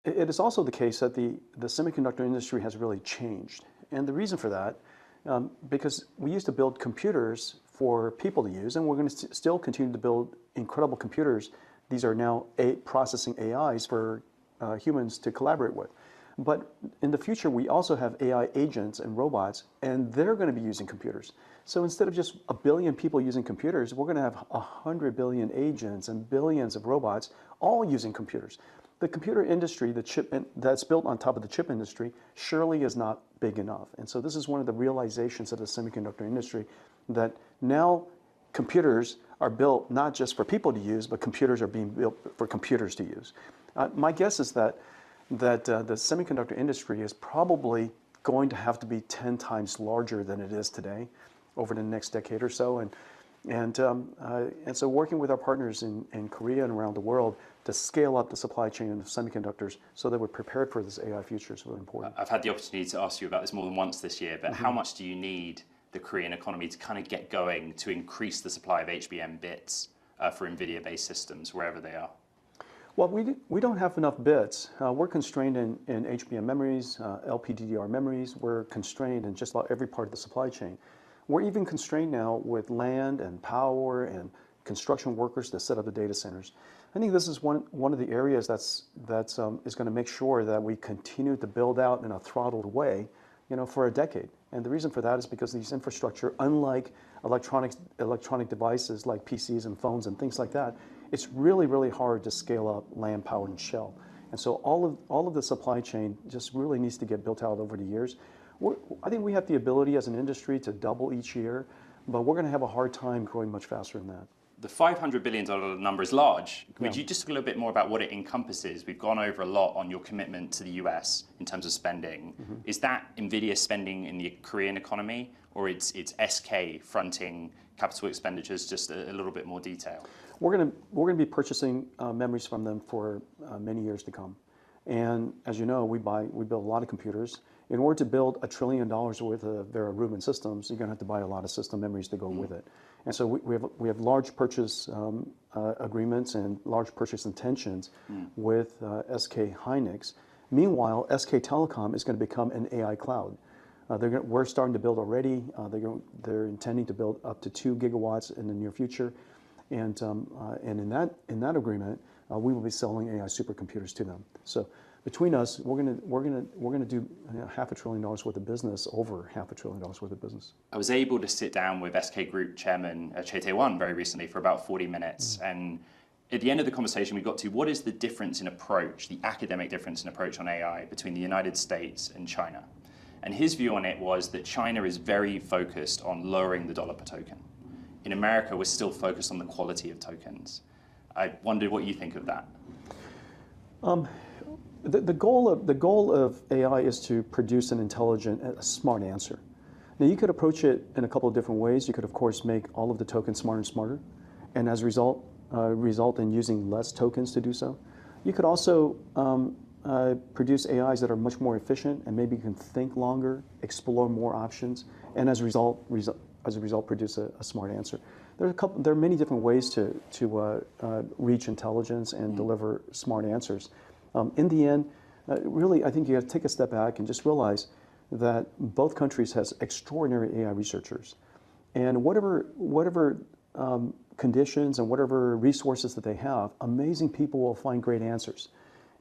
it is also the case that the semiconductor industry has really changed. And the reason for that, because we used to build computers for people to use, and we're going to still continue to build incredible computers. These are now processing AIs for humans to collaborate with. But in the future, we also have AI agents and robots, and they're going to be using computers. So instead of just a billion people using computers, we're going to have 100 billion agents and billions of robots all using computers. The computer industry, the chip that's built on top of the chip industry, surely is not big enough. And so this is one of the realizations of the semiconductor industry, that now computers are built not just for people to use, but computers are being built for computers to use. My guess is that the semiconductor industry is probably going to have to be 10 times larger than it is today over the next decade or so. And so working with our partners in Korea and around the world to scale up the supply chain of semiconductors so that we're prepared for this AI future is really important. I've had the opportunity to ask you about this more than once this year, but how much do you need the Korean economy to kind of get going to increase the supply of HBM bits for NVIDIA-based systems, wherever they are? Well, we don't have enough bits. We're constrained in HBM memories, LPDDR memories. We're constrained in just about every part of the supply chain. We're even constrained now with land and power and construction workers to set up the data centers. I think this is one of the areas is going to make sure that we continue to build out in a throttled way, for a decade. And the reason for that is because these infrastructure, unlike electronic devices like PCs and phones and things like that, it's really, really hard to scale up land, power, and shell. And so all of the supply chain just really needs to get built out over the years. I think we have the ability as an industry to double each year, but we're going to have a hard time growing much faster than that. The $500 billion number is large. Would you just talk a little bit more about what it encompasses? We've gone over a lot on your commitment to the US in terms of spending. Is that NVIDIA spending in the Korean economy, or it's SK fronting capital expenditures? Just a little bit more detail. We're going to be purchasing memories from them for many years to come. And as you know, we build a lot of computers. In order to build $1 trillion worth of Vera Rubin systems, you're going to have to buy a lot of system memories to go with it. And so we have large purchase agreements and large purchase intentions with SK Hynix. Meanwhile, SK Telecom is going to become an AI cloud. We're starting to build already. They're intending to build up to 2 gigawatts in the near future. And in that agreement, we will be selling AI supercomputers to them. So between us, we're gonna do $500 billion worth of business, over $500 billion worth of business. I was able to sit down with SK Group Chairman Choi Tae-won very recently for about 40 minutes, and at the end of the conversation, we got to what is the difference in approach, the academic difference in approach on AI between the United States and China. And his view on it was that China is very focused on lowering the dollar per token. In America, we're still focused on the quality of tokens. I wondered what you think of that. The goal of AI is to produce an intelligent, a smart answer. Now, you could approach it in a couple of different ways. You could, of course, make all of the tokens smarter and smarter, and as a result in using less tokens to do so. You could also produce AIs that are much more efficient, and maybe you can think longer, explore more options, and as a result produce a smart answer. There are many different ways to reach intelligence and deliver smart answers. In the end, really, I think you have to take a step back and just realize that both countries has extraordinary AI researchers, and whatever conditions and whatever resources that they have, amazing people will find great answers.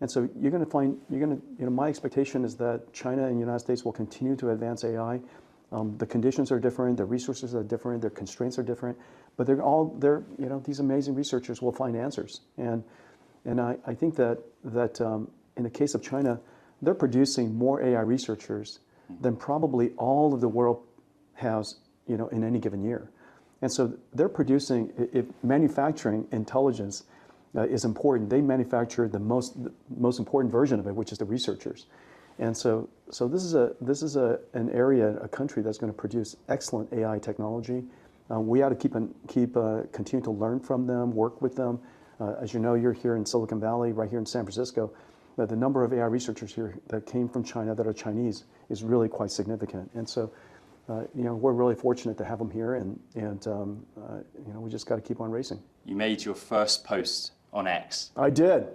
And so my expectation is that China and the United States will continue to advance AI. The conditions are different, the resources are different, their constraints are different, but these amazing researchers will find answers. And I think that in the case of China, they're producing more AI researchers than probably all of the world has, in any given year. And so they're producing, if manufacturing intelligence is important, they manufacture the most important version of it, which is the researchers. And so this is an area, a country that's going to produce excellent AI technology. We ought to continue to learn from them, work with them. As you know, you're here in Silicon Valley, right here in San Francisco. The number of AI researchers here that came from China that are Chinese is really quite significant. And so, we're really fortunate to have them here, and we just got to keep on racing. You made your first post on X. I did.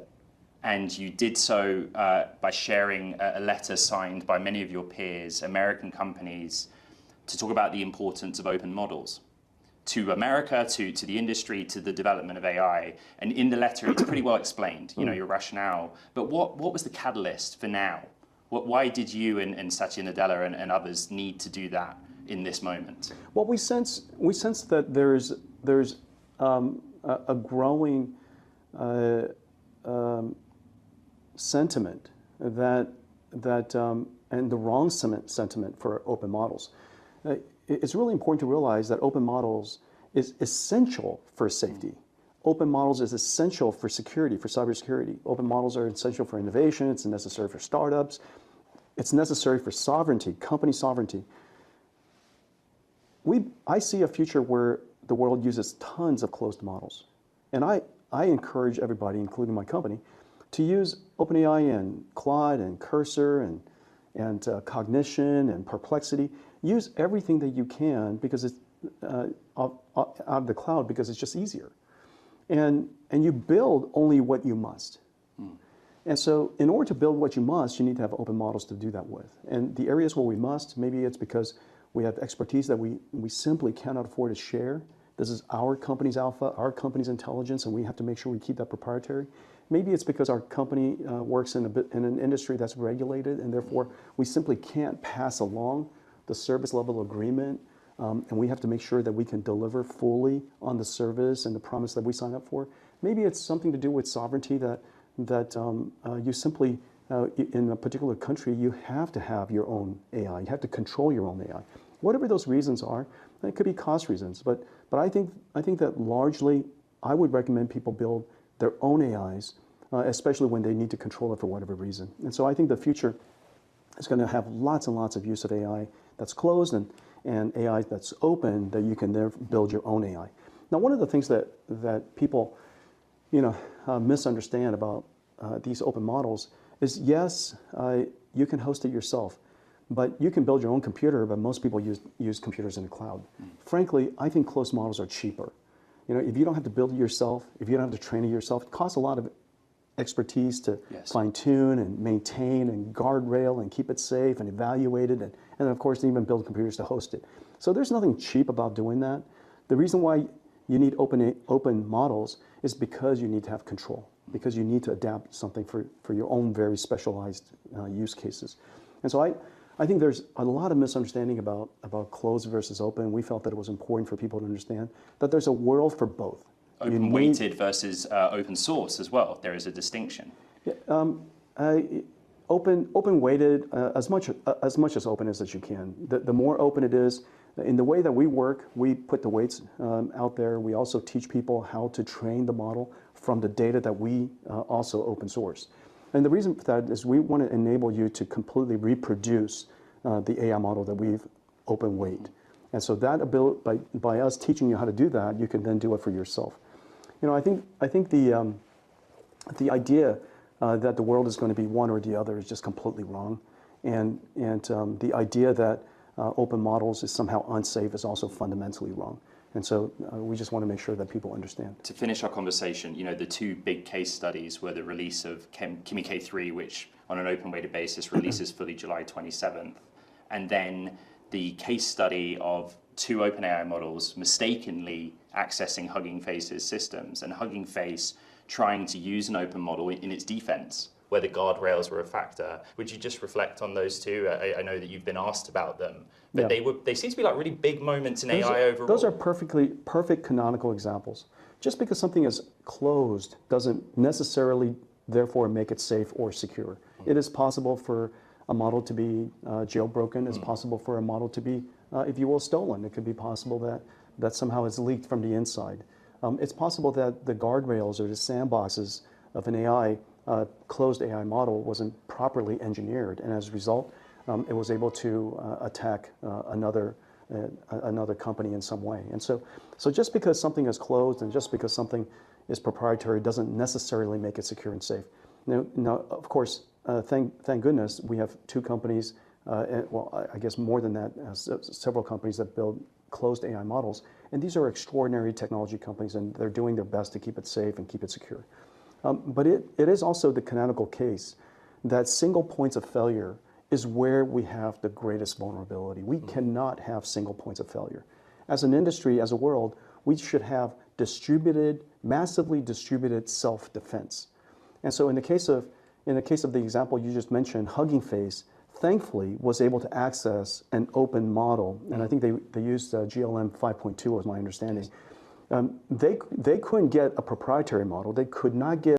And you did so by sharing a letter signed by many of your peers, American companies, to talk about the importance of open models to America, to the industry, to the development of AI. And in the letter, it's pretty well explained, your rationale. But what was the catalyst for now? Why did you and Satya Nadella and others need to do that in this moment? Well, we sense that there's a growing sentiment that and the wrong sentiment for open models. It's really important to realize that open models is essential for safety. Open models is essential for security, for cybersecurity. Open models are essential for innovation. It's necessary for startups. It's necessary for sovereignty, company sovereignty. I see a future where the world uses tons of closed models. And I encourage everybody, including my company, to use OpenAI and Claude and Cursor and Cognition and Perplexity. Use everything that you can because it's out of the cloud because it's just easier. And you build only what you must. And so in order to build what you must, you need to have open models to do that with. And the areas where we must, maybe it's because we have expertise that we simply cannot afford to share. This is our company's alpha, our company's intelligence, and we have to make sure we keep that proprietary. Maybe it's because our company works in an industry that's regulated, and therefore we simply can't pass along the service level agreement, and we have to make sure that we can deliver fully on the service and the promise that we sign up for. Maybe it's something to do with sovereignty that you simply, in a particular country, you have to have your own AI. You have to control your own AI. Whatever those reasons are, it could be cost reasons, but I think that largely I would recommend people build their own AIs, especially when they need to control it for whatever reason. And so I think the future is going to have lots and lots of use of AI that's closed and AI that's open that you can then build your own AI. Now, one of the things that people misunderstand about these open models is, yes, you can host it yourself, but you can build your own computer, but most people use computers in the cloud. Frankly, I think closed models are cheaper. If you don't have to build it yourself, if you don't have to train it yourself, it costs a lot of expertise to fine-tune and maintain and guardrail and keep it safe and evaluate it, and of course even build computers to host it. So there's nothing cheap about doing that. The reason why you need open models is because you need to have control, because you need to adapt something for your own very specialized use cases. And so I think there's a lot of misunderstanding about closed versus open. We felt that it was important for people to understand that there's a world for both. Open-weighted versus open source as well. There is a distinction. Open-weighted, as much as open as you can. The more open it is, in the way that we work, we put the weights out there. We also teach people how to train the model from the data that we also open source. And the reason for that is we want to enable you to completely reproduce the AI model that we've open weight. And so that ability, by us teaching you how to do that, you can then do it for yourself. I think the idea that the world is going to be one or the other is just completely wrong. And the idea that open models is somehow unsafe is also fundamentally wrong. And so we just want to make sure that people understand. To finish our conversation, the two big case studies were the release of Kimi K3, which on an open-weighted basis releases fully July 27th, and then the case study of two OpenAI models mistakenly accessing Hugging Face's systems, and Hugging Face trying to use an open model in its defense, where the guardrails were a factor. Would you just reflect on those two? I know that you've been asked about them, but they seem to be like really big moments in AI overall. Those are perfect canonical examples. Just because something is closed doesn't necessarily therefore make it safe or secure. It is possible for a model to be jailbroken. It's possible for a model to be, if you will, stolen. It could be possible that somehow it's leaked from the inside. It's possible that the guardrails or the sandboxes of an AI closed AI model wasn't properly engineered, and as a result, it was able to attack another company in some way. And so just because something is closed and just because something is proprietary doesn't necessarily make it secure and safe. Now of course, thank goodness we have two companies, well, I guess more than that, several companies that build closed AI models, and these are extraordinary technology companies, and they're doing their best to keep it safe and keep it secure. But it is also the canonical case that single points of failure is where we have the greatest vulnerability. We cannot have single points of failure. As an industry, as a world, we should have distributed, massively distributed self-defense. And so in the case of the example you just mentioned, Hugging Face, thankfully was able to access an open model, and I think they used GLM 5.2 was my understanding. They couldn't get a proprietary model. They could not get